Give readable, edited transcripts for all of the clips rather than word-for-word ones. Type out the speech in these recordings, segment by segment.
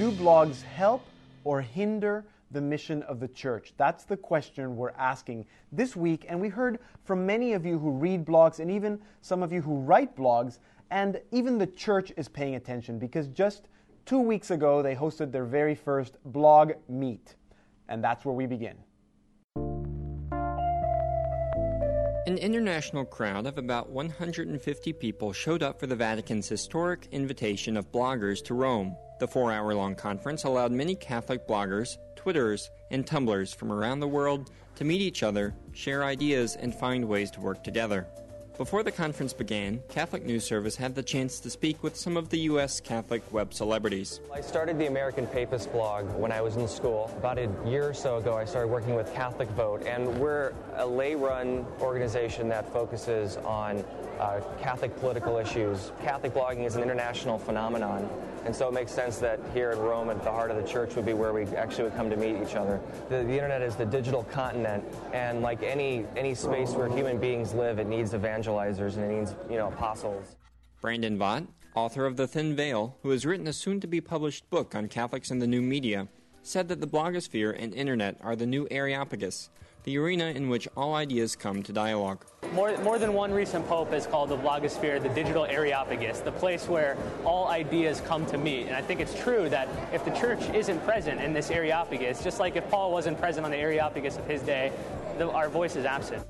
Do blogs help or hinder the mission of the church? That's the question we're asking this week, and we heard from many of you who read blogs and even some of you who write blogs, and even the church is paying attention because just 2 weeks ago they hosted their very first blog meet, and that's where we begin. An international crowd of about 150 people showed up for the Vatican's historic invitation of bloggers to Rome. The 4-hour-long conference allowed many Catholic bloggers, Twitterers, and Tumblers from around the world to meet each other, share ideas, and find ways to work together. Before the conference began, Catholic News Service had the chance to speak with some of the U.S. Catholic web celebrities. I started the American Papist blog when I was in school. About a year or so ago, I started working with Catholic Vote, and we're a lay-run organization that focuses on Catholic political issues. Catholic blogging is an international phenomenon, and so it makes sense that here in Rome, at the heart of the church, would be where we actually would come to meet each other. The internet is the digital continent, and like any space where human beings live, it needs evangelizers and it needs, apostles. Brandon Vaught, author of The Thin Veil, who has written a soon-to-be-published book on Catholics and the new media, said that the blogosphere and internet are the new Areopagus, the arena in which all ideas come to dialogue. More than one recent pope has called the blogosphere the digital Areopagus, the place where all ideas come to meet. And I think it's true that if the church isn't present in this Areopagus, just like if Paul wasn't present on the Areopagus of his day, our voice is absent.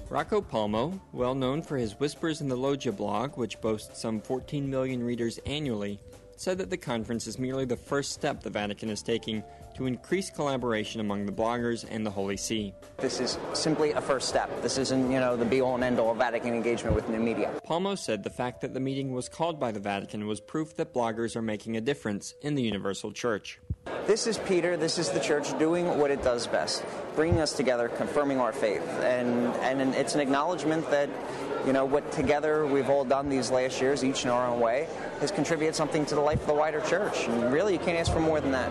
Rocco Palmo, well known for his Whispers in the Loggia blog, which boasts some 14 million readers annually, said that the conference is merely the first step the Vatican is taking to increase collaboration among the bloggers and the Holy See. This is simply a first step. This isn't, the be-all and end-all of Vatican engagement with new media. Palmo said the fact that the meeting was called by the Vatican was proof that bloggers are making a difference in the universal church. This is Peter, this is the church doing what it does best, bringing us together, confirming our faith. And it's an acknowledgement that, what together we've all done these last years, each in our own way, has contributed something to the life of the wider church. And really, you can't ask for more than that.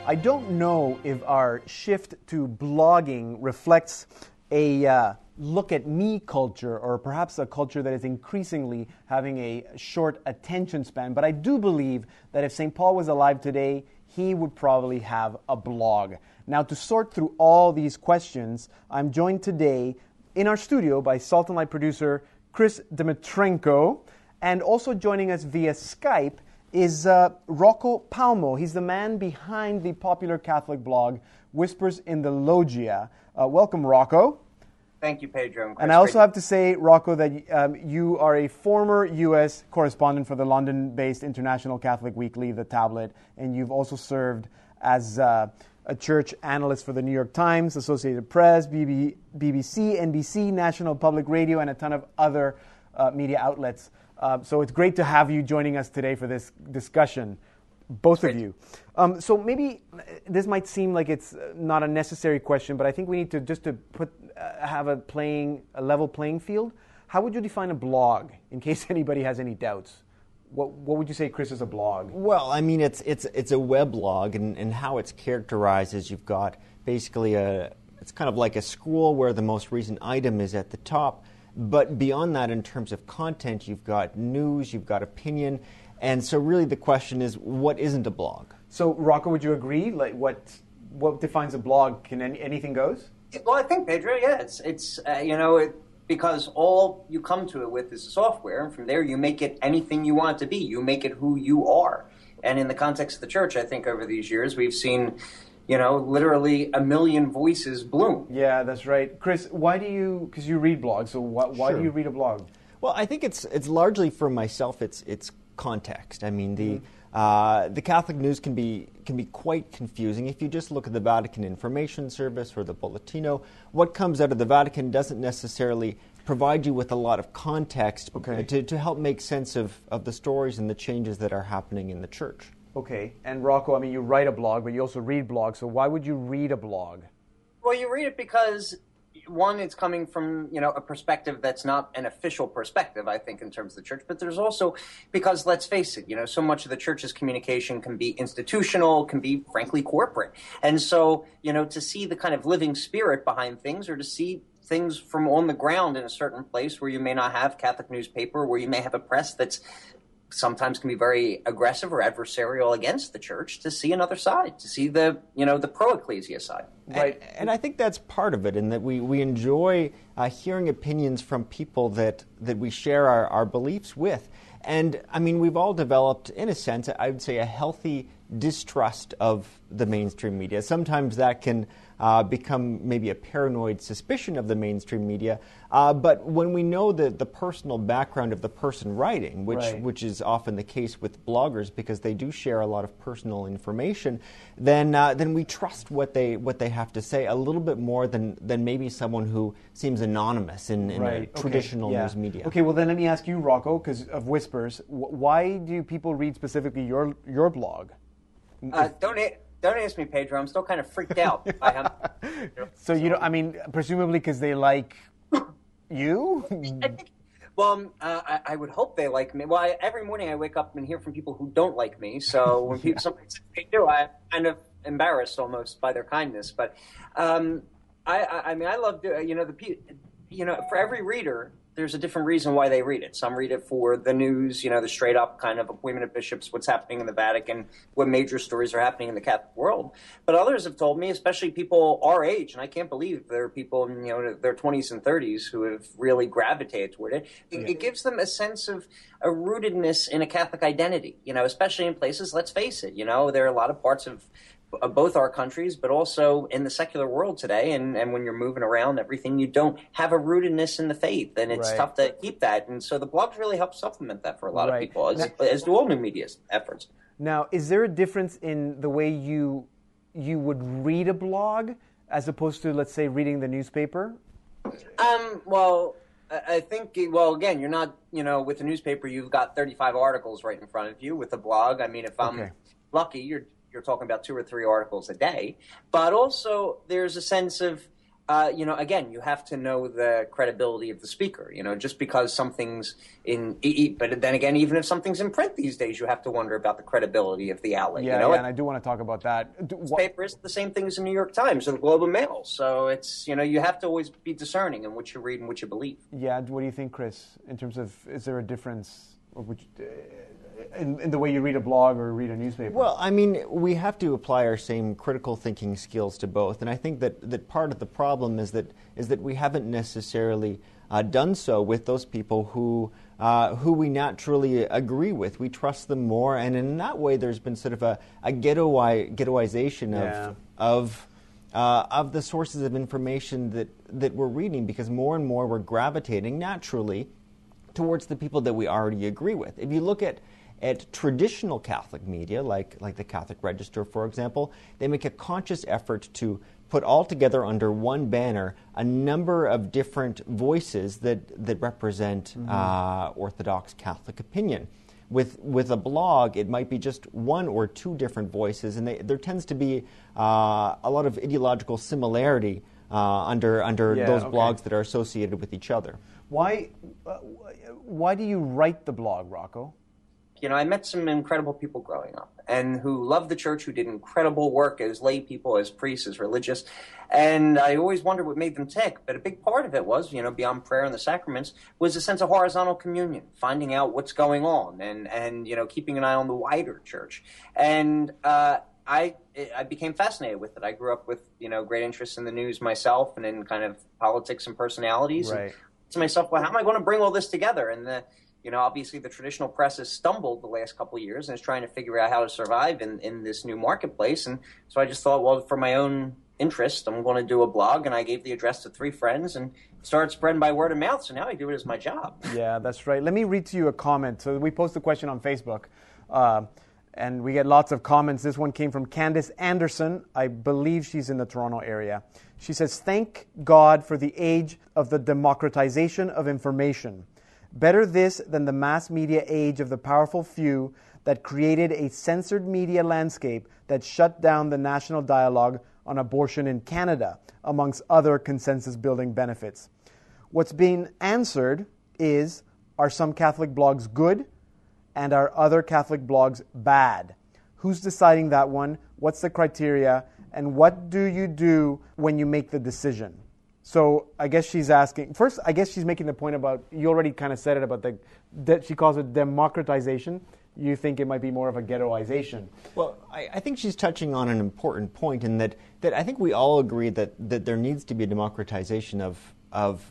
I don't know if our shift to blogging reflects a look-at-me culture or perhaps a culture that is increasingly having a short attention span, but I do believe that if St. Paul was alive today, he would probably have a blog. Now, to sort through all these questions, I'm joined today in our studio by Salt and Light producer Kris Dmytrenko, and also joining us via Skype is Rocco Palmo. He's the man behind the popular Catholic blog, Whispers in the Loggia. Welcome, Rocco. Thank you, Pedro. And I also have to say, Rocco, that you are a former U.S. correspondent for the London-based International Catholic Weekly, The Tablet, and you've also served as a church analyst for the New York Times, Associated Press, BBC, NBC, National Public Radio, and a ton of other media outlets. So it's great to have you joining us today for this discussion, both of you. So maybe this might seem like it's not a necessary question, but I think we need to have a level playing field. How would you define a blog, in case anybody has any doubts? What would you say, Kris, is a blog? Well, I mean, it's a weblog, and how it's characterized is you've got basically it's kind of like a scroll where the most recent item is at the top. But beyond that, in terms of content, you've got news, you've got opinion, and so really the question is, what isn't a blog? So, Rocco, would you agree? Like, what defines a blog? Can anything goes? Well, I think, Pedro, yeah, it's because all you come to it with is software, and from there you make it anything you want it to be. You make it who you are. And in the context of the church, I think over these years we've seen literally a million voices bloom. Yeah, that's right. Kris, because you read blogs, so why do you read a blog? Well, I think it's largely for myself, it's context. I mean, the Catholic news can be quite confusing. If you just look at the Vatican Information Service or the Bollettino, what comes out of the Vatican doesn't necessarily provide you with a lot of context to help make sense of the stories and the changes that are happening in the church. Okay, and Rocco, I mean, you write a blog, but you also read blogs, so why would you read a blog? Well, you read it because, one, it's coming from, a perspective that's not an official perspective, I think, in terms of the church, but there's also, because let's face it, so much of the church's communication can be institutional, can be, frankly, corporate. And so, to see the kind of living spirit behind things, or to see things from on the ground in a certain place where you may not have Catholic newspaper, where you may have a press that's sometimes can be very aggressive or adversarial against the church, to see another side, to see the pro-ecclesia side. Right. And I think that's part of it, in that we enjoy hearing opinions from people that we share our beliefs with. And, I mean, we've all developed, in a sense, I would say, a healthy distrust of the mainstream media. Sometimes that can become maybe a paranoid suspicion of the mainstream media. But when we know the personal background of the person writing, which is often the case with bloggers because they do share a lot of personal information, then we trust what they have to say a little bit more than maybe someone who seems anonymous in a traditional news media. Okay, well then let me ask you, Rocco, because of Whispers, why do people read specifically your blog? Don't ask me, Pedro. I'm still kind of freaked out by him. So presumably because they like you? Well, I would hope they like me. Well, every morning I wake up and hear from people who don't like me. So when somebody says they do, I'm kind of embarrassed almost by their kindness. But I love for every reader, there's a different reason why they read it. Some read it for the news, the straight up kind of appointment of bishops, what's happening in the Vatican, what major stories are happening in the Catholic world. But others have told me, especially people our age, and I can't believe there are people in their 20s and 30s who have really gravitated toward it. It gives them a sense of a rootedness in a Catholic identity, especially in places, let's face it, there are a lot of parts of both our countries, but also in the secular world today. And when you're moving around, everything, you don't have a rootedness in the faith, and it's tough to keep that. And so the blogs really help supplement that for a lot of people, as do all new media efforts. Now, is there a difference in the way you would read a blog as opposed to, let's say, reading the newspaper? Well, I think, again, you're not, with the newspaper, you've got 35 articles right in front of you. With the blog, I mean, if I'm lucky, you're talking about 2 or 3 articles a day. But also there's a sense of, again, you have to know the credibility of the speaker, just because something's but then again, even if something's in print these days, you have to wonder about the credibility of the outlet. And I do want to talk about that. Newspaper is the same thing as the New York Times or the Globe and Mail. So it's, you have to always be discerning in what you read and what you believe. Yeah. What do you think, Kris, in terms of, is there a difference in the way you read a blog or read a newspaper? Well, I mean, we have to apply our same critical thinking skills to both, and I think that part of the problem is that we haven't necessarily done so with those people who we naturally agree with. We trust them more, and in that way, there's been sort of a ghettoization of the sources of information that we're reading, because more and more we're gravitating naturally towards the people that we already agree with. If you look at traditional Catholic media, like the Catholic Register, for example, they make a conscious effort to put all together under one banner a number of different voices that represent Orthodox Catholic opinion. With a blog, it might be just 1 or 2 different voices, and there tends to be a lot of ideological similarity under those blogs that are associated with each other. Why do you write the blog, Rocco? I met some incredible people growing up, and who loved the church, who did incredible work as lay people, as priests, as religious. And I always wondered what made them tick. But a big part of it was, beyond prayer and the sacraments, was a sense of horizontal communion, finding out what's going on, and keeping an eye on the wider church. And I became fascinated with it. I grew up with, great interest in the news myself, and in kind of politics and personalities. Right. And to myself, well, how am I going to bring all this together? And obviously the traditional press has stumbled the last couple of years and is trying to figure out how to survive in this new marketplace. And so I just thought, well, for my own interest, I'm going to do a blog. And I gave the address to 3 friends and started spreading by word of mouth. So now I do it as my job. Yeah, that's right. Let me read to you a comment. So we post a question on Facebook, and we get lots of comments. This one came from Candace Anderson. I believe she's in the Toronto area. She says, "Thank God for the age of the democratization of information. Better this than the mass media age of the powerful few that created a censored media landscape that shut down the national dialogue on abortion in Canada, amongst other consensus-building benefits. What's being answered is, are some Catholic blogs good and are other Catholic blogs bad? Who's deciding that one? What's the criteria? And what do you do when you make the decision?" So I guess she's asking, first, I guess she's making the point about, you already kind of said it about she calls it democratization. You think it might be more of a ghettoization. Well, I think she's touching on an important point in that I think we all agree that there needs to be a democratization of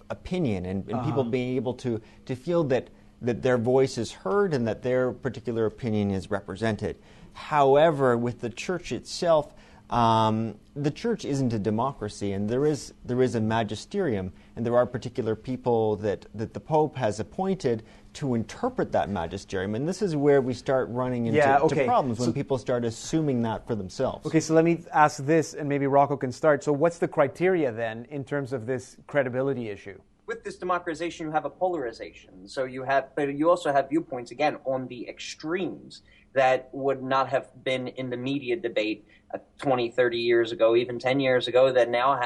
opinion and people being able to feel that their voice is heard and that their particular opinion is represented. However, with the church itself, the church isn't a democracy, and there is a magisterium, and there are particular people that the Pope has appointed to interpret that magisterium, and this is where we start running into problems when people start assuming that for themselves. Okay, so let me ask this, and maybe Rocco can start. So what's the criteria then in terms of this credibility issue? With this democratization, you have a polarization. So but you also have viewpoints, again, on the extremes that would not have been in the media debate 20, 30 years ago, even 10 years ago, that now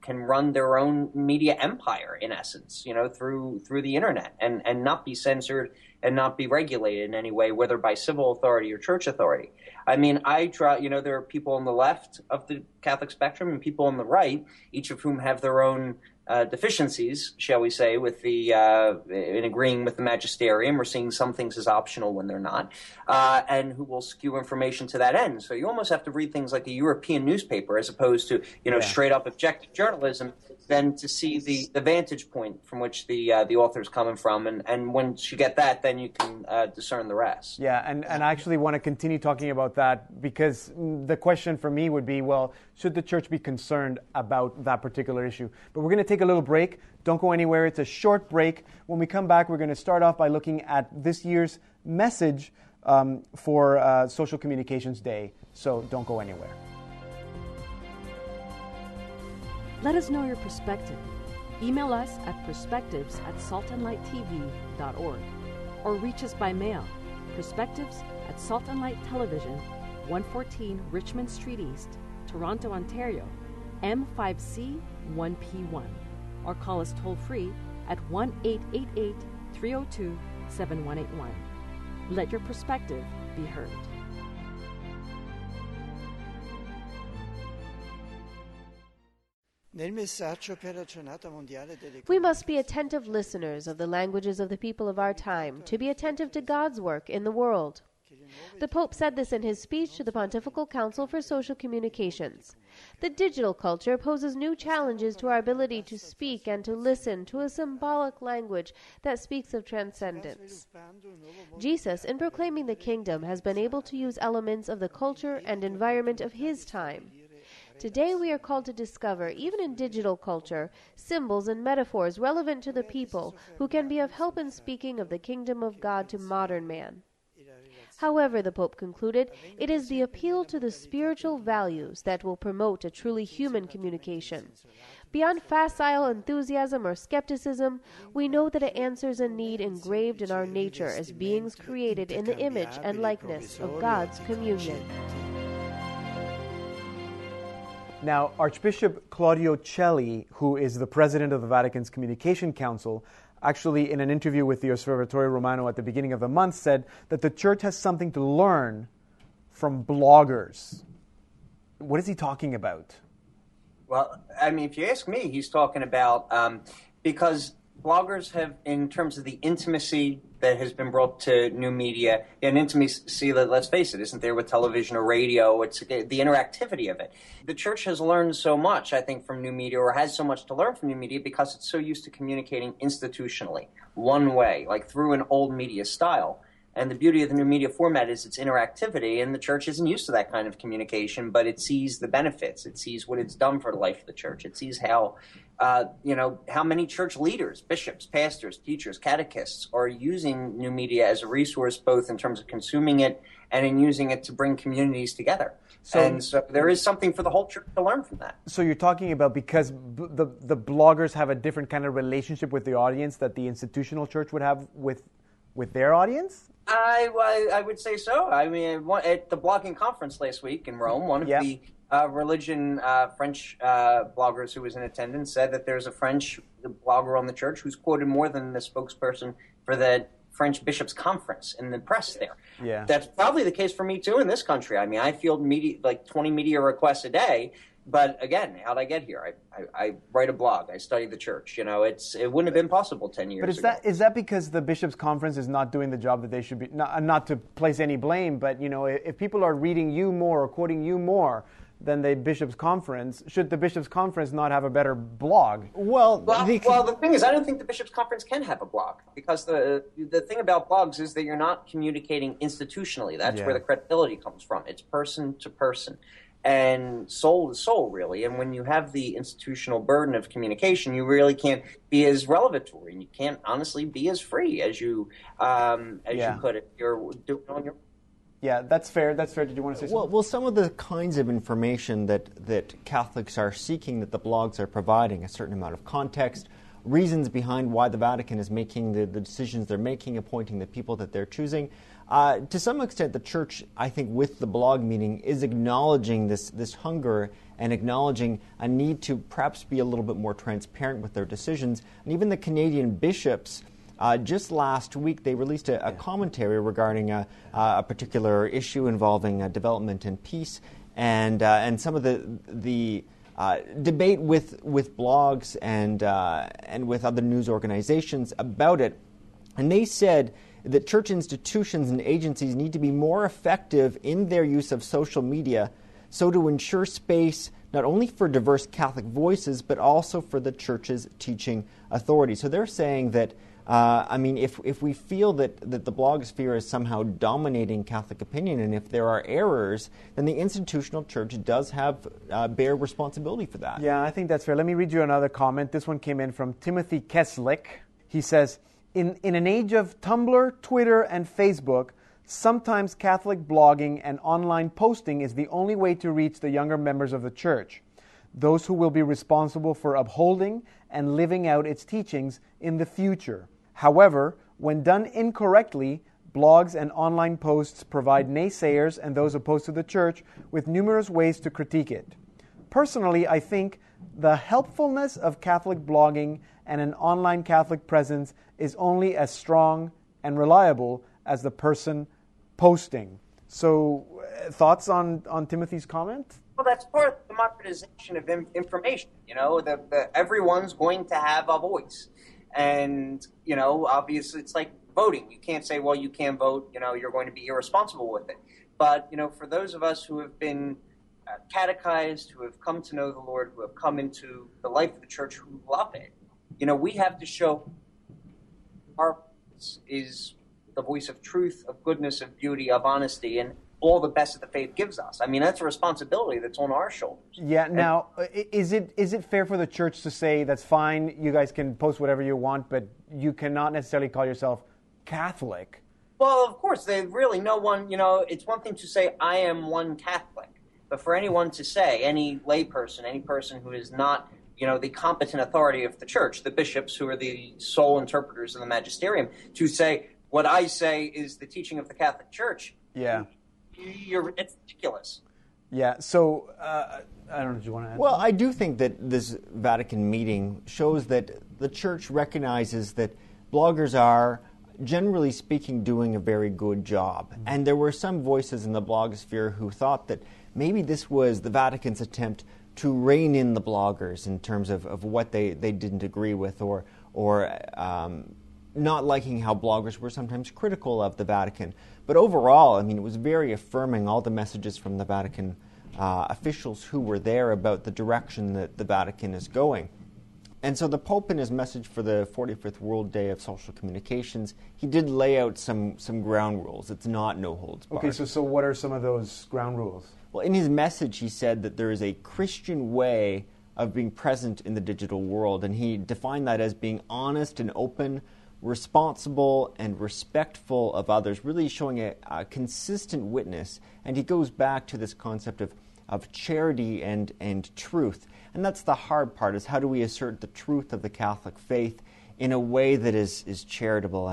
can run their own media empire, in essence, through the internet and not be censored and not be regulated in any way, whether by civil authority or church authority. I mean, there are people on the left of the Catholic spectrum and people on the right, each of whom have their own deficiencies, shall we say, with in agreeing with the magisterium or seeing some things as optional when they're not, and who will skew information to that end. So you almost have to read things like a European newspaper as opposed to straight up objective journalism, then to see the vantage point from which the author's coming from, and once you get that, then you can discern the rest. Yeah, and I actually want to continue talking about that, because the question for me would be, well, should the church be concerned about that particular issue? But we're going to take a little break. Don't go anywhere. It's a short break. When we come back, we're going to start off by looking at this year's message for Social Communications Day. So don't go anywhere. Let us know your perspective. Email us at perspectives@saltandlighttv.org or reach us by mail. Perspectives at Salt and Light Television, 114 Richmond Street East, Toronto, Ontario, M5C 1P1. Or call us toll-free at 1-888-302-7181. Let your perspective be heard. We must be attentive listeners of the languages of the people of our time, to be attentive to God's work in the world. The Pope said this in his speech to the Pontifical Council for Social Communications. The digital culture poses new challenges to our ability to speak and to listen to a symbolic language that speaks of transcendence. Jesus, in proclaiming the kingdom, has been able to use elements of the culture and environment of his time. Today we are called to discover, even in digital culture, symbols and metaphors relevant to the people who can be of help in speaking of the kingdom of God to modern man. However, the Pope concluded, it is the appeal to the spiritual values that will promote a truly human communication. Beyond facile enthusiasm or skepticism, we know that it answers a need engraved in our nature as beings created in the image and likeness of God's communion. Now, Archbishop Claudio Celli, who is the president of the Vatican's Communication Council, actually in an interview with the Osservatore Romano at the beginning of the month said that the church has something to learn from bloggers. What is he talking about? Well, I mean, if you ask me, he's talking about because bloggers have, in terms of the intimacy that has been brought to new media, an intimacy that, let's face it, isn't there with television or radio. It's the interactivity of it. The church has learned so much, I think, from new media, or has so much to learn from new media, because it's so used to communicating institutionally, one way, like through an old media style. And the beauty of the new media format is its interactivity, and the church isn't used to that kind of communication, but it sees the benefits. It sees what it's done for the life of the church. It sees how many church leaders, bishops, pastors, teachers, catechists are using new media as a resource, both in terms of consuming it and in using it to bring communities together. So there is something for the whole church to learn from that. So you're talking about because the bloggers have a different kind of relationship with the audience that the institutional church would have with their audience? I would say so. I mean, at the blogging conference last week in Rome, one of the religion French bloggers who was in attendance said that there's a French blogger on the church who's quoted more than the spokesperson for the French bishops' conference in the press there. Yeah. That's probably the case for me too in this country. I mean, I field 20 media requests a day, But again, how'd I get here? I write a blog. I study the church. It wouldn't have been possible 10 years ago. But is that because the Bishops' Conference is not doing the job that they should be? Not to place any blame, but if people are reading you more or quoting you more than the Bishops' Conference, should the Bishops' Conference not have a better blog? Well, the thing is, I don't think the Bishops' Conference can have a blog, because the thing about blogs is that you're not communicating institutionally. That's where the credibility comes from. It's person to person. And soul to soul, really. And when you have the institutional burden of communication, you really can't be as revelatory, and you can't honestly be as free as you could if you're doing it on your own. Yeah, that's fair. That's fair. Did you want to say something? Well, some of the kinds of information that Catholics are seeking, that the blogs are providing, a certain amount of context, reasons behind why the Vatican is making the decisions they're making, appointing the people that they're choosing. To some extent, the Church, I think, with the blog meeting, is acknowledging this hunger and acknowledging a need to perhaps be a little bit more transparent with their decisions. And even the Canadian bishops, just last week, they released a commentary regarding a particular issue involving development and peace, and some of the debate with blogs and with other news organizations about it. And they said that church institutions and agencies need to be more effective in their use of social media, so to ensure space not only for diverse Catholic voices, but also for the Church's teaching authority. So they're saying that, if we feel that the blogosphere is somehow dominating Catholic opinion, and if there are errors, then the institutional Church does have bear responsibility for that. Yeah, I think that's fair. Let me read you another comment. This one came in from Timothy Keslick. He says, In an age of Tumblr, Twitter, and Facebook, sometimes Catholic blogging and online posting is the only way to reach the younger members of the Church, those who will be responsible for upholding and living out its teachings in the future. However, when done incorrectly, blogs and online posts provide naysayers and those opposed to the Church with numerous ways to critique it. Personally, I think the helpfulness of Catholic blogging and an online Catholic presence is only as strong and reliable as the person posting. So, thoughts on Timothy's comment? Well, that's part of the democratization of information. Everyone's going to have a voice. And, obviously it's like voting. You can't say, well, you can't vote, you're going to be irresponsible with it. But, for those of us who have been catechized, who have come to know the Lord, who have come into the life of the Church, who love it, we have to show our voice is the voice of truth, of goodness, of beauty, of honesty, and all the best that the faith gives us. That's a responsibility that's on our shoulders. Yeah. Now, is it fair for the Church to say, that's fine, you guys can post whatever you want, but you cannot necessarily call yourself Catholic? Well, of course, no one, it's one thing to say, I am one Catholic. But for anyone to say, any layperson, any person who is not, the competent authority of the Church, the bishops who are the sole interpreters of the magisterium, to say, what I say is the teaching of the Catholic Church. Yeah. It's ridiculous. Yeah, so, I don't know, do you want to add? Well, I do think that this Vatican meeting shows that the Church recognizes that bloggers are, generally speaking, doing a very good job. Mm-hmm. And there were some voices in the blogosphere who thought that maybe this was the Vatican's attempt to rein in the bloggers in terms of what they didn't agree with, or not liking how bloggers were sometimes critical of the Vatican. But overall, it was very affirming, all the messages from the Vatican officials who were there about the direction that the Vatican is going. And so the Pope, in his message for the 45th World Day of Social Communications, he did lay out some ground rules. It's not no holds barred. Okay, so what are some of those ground rules? Well, in his message, he said that there is a Christian way of being present in the digital world, and he defined that as being honest and open, responsible and respectful of others, really showing a consistent witness. And he goes back to this concept of charity and truth. And that's the hard part, is how do we assert the truth of the Catholic faith in a way that is charitable?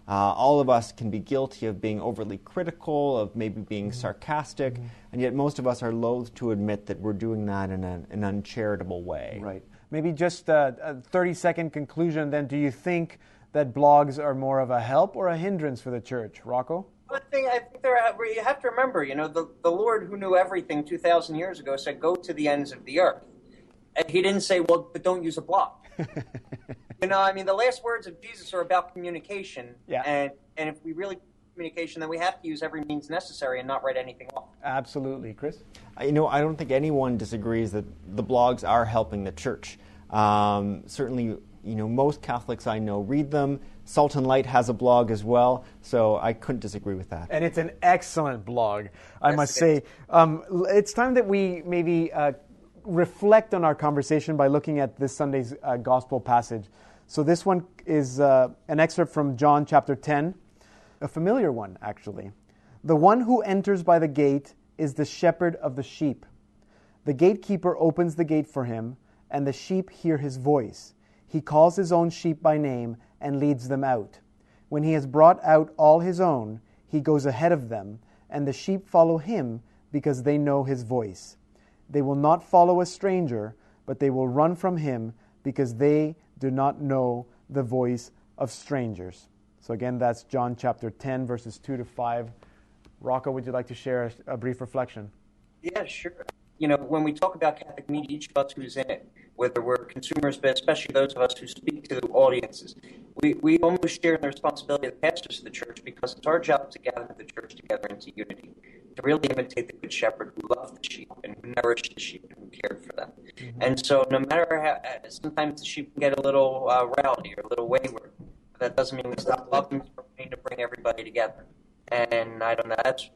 All of us can be guilty of being overly critical, of maybe being sarcastic, and yet most of us are loath to admit that we're doing that in an uncharitable way. Right. Maybe just a 30-second conclusion then. Do you think that blogs are more of a help or a hindrance for the Church? Rocco? But I think you have to remember, the Lord who knew everything 2,000 years ago said, "Go to the ends of the earth." And he didn't say, "Well, but don't use a blog." The last words of Jesus are about communication. Yeah. And if we really communication, then we have to use every means necessary and not write anything off. Absolutely. Chris? I don't think anyone disagrees that the blogs are helping the church. Certainly, most Catholics I know read them. Salt and Light has a blog as well, so I couldn't disagree with that. And it's an excellent blog, I must say. It's time that we maybe reflect on our conversation by looking at this Sunday's gospel passage. So this one is an excerpt from John chapter 10, a familiar one, actually. The one who enters by the gate is the shepherd of the sheep. The gatekeeper opens the gate for him, and the sheep hear his voice. He calls his own sheep by name and leads them out. When he has brought out all his own, he goes ahead of them, and the sheep follow him because they know his voice. They will not follow a stranger, but they will run from him because they do not know the voice of strangers. So again, that's John chapter 10, verses 2 to 5. Rocco, would you like to share a brief reflection? Yeah, sure. When we talk about Catholic media, each of us who's in it, whether we're consumers, but especially those of us who speak to audiences, we almost share in the responsibility of the pastors of the church, because it's our job to gather the church together into unity, to really imitate the Good Shepherd who loved the sheep and who nourished the sheep and who cared for them. Mm-hmm. And so no matter how, sometimes the sheep can get a little rowdy or a little wayward. That doesn't mean we stop loving them, we need to bring everybody together. And I don't know, that's,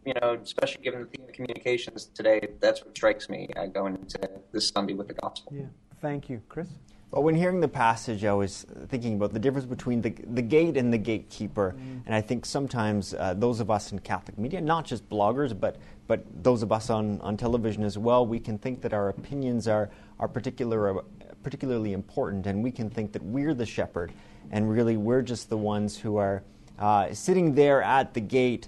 especially given the theme of communications today, that's what strikes me going into this Sunday with the gospel. Yeah. Thank you. Chris? Well, when hearing the passage, I was thinking about the difference between the gate and the gatekeeper. And I think sometimes those of us in Catholic media, not just bloggers, but those of us on television as well, we can think that our opinions are particularly important, and we can think that we're the shepherd, and really we're just the ones who are sitting there at the gate,